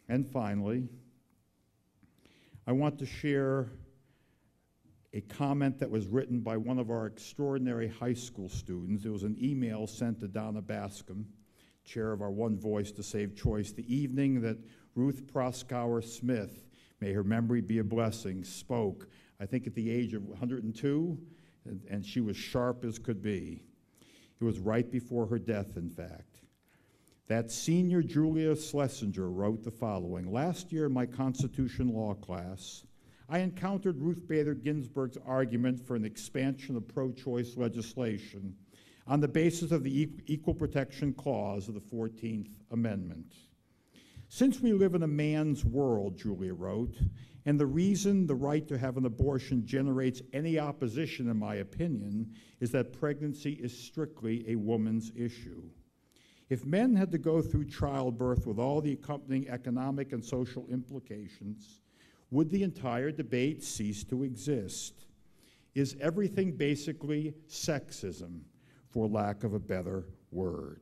And finally, I want to share a comment that was written by one of our extraordinary high school students. It was an email sent to Donna Bascom, chair of our One Voice to Save Choice, the evening that Ruth Proskauer Smith, may her memory be a blessing, spoke, I think at the age of 102, and she was sharp as could be. It was right before her death, in fact. That senior Julia Schlesinger wrote the following: "Last year in my Constitution law class, I encountered Ruth Bader Ginsburg's argument for an expansion of pro-choice legislation on the basis of the Equal Protection Clause of the 14th Amendment. Since we live in a man's world," Julia wrote, "and the reason the right to have an abortion generates any opposition, in my opinion, is that pregnancy is strictly a woman's issue. If men had to go through childbirth with all the accompanying economic and social implications, would the entire debate cease to exist? Is everything basically sexism, for lack of a better word?"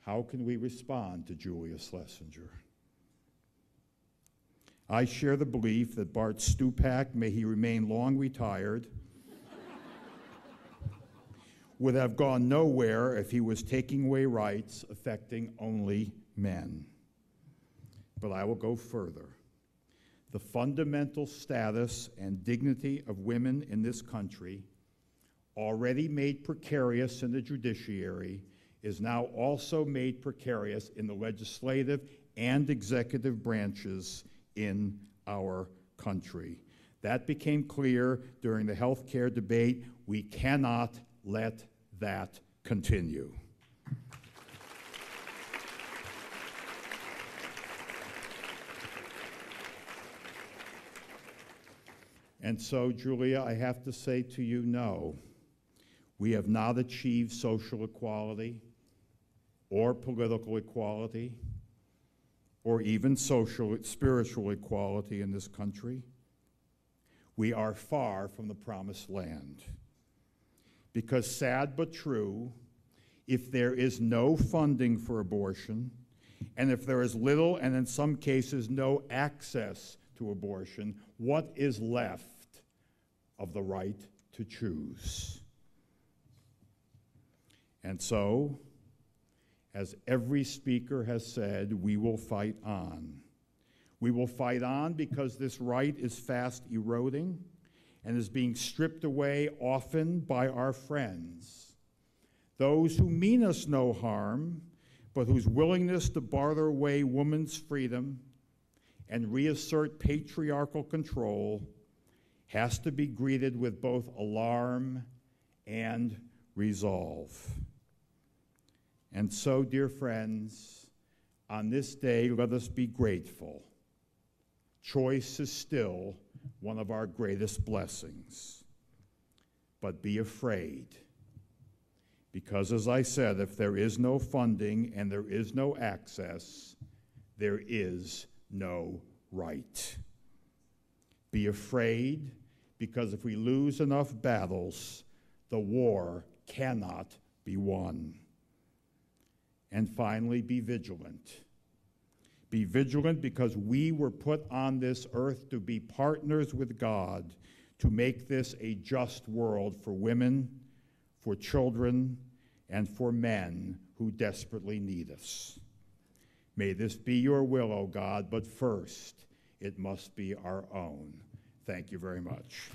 How can we respond to Julia Schlesinger? I share the belief that Bart Stupak, may he remain long retired, would have gone nowhere if he was taking away rights affecting only men. But I will go further. The fundamental status and dignity of women in this country, already made precarious in the judiciary, is now also made precarious in the legislative and executive branches in our country. That became clear during the health care debate. We cannot let that continue. And so, Julia, I have to say to you, no, we have not achieved social equality or political equality or even spiritual equality in this country. We are far from the promised land. Because, sad but true, if there is no funding for abortion, and if there is little and in some cases no access to abortion, what is left of the right to choose? And so, as every speaker has said, we will fight on. We will fight on because this right is fast eroding and is being stripped away often by our friends, those who mean us no harm, but whose willingness to barter away woman's freedom and reassert patriarchal control has to be greeted with both alarm and resolve. And so, dear friends, on this day, let us be grateful. Choice is still one of our greatest blessings. But be afraid, because as I said, if there is no funding and there is no access, there is no right. Be afraid, because if we lose enough battles, the war cannot be won. And finally, be vigilant. Be vigilant because we were put on this earth to be partners with God to make this a just world for women, for children, and for men who desperately need us. May this be your will, O God, but first, it must be our own. Thank you very much.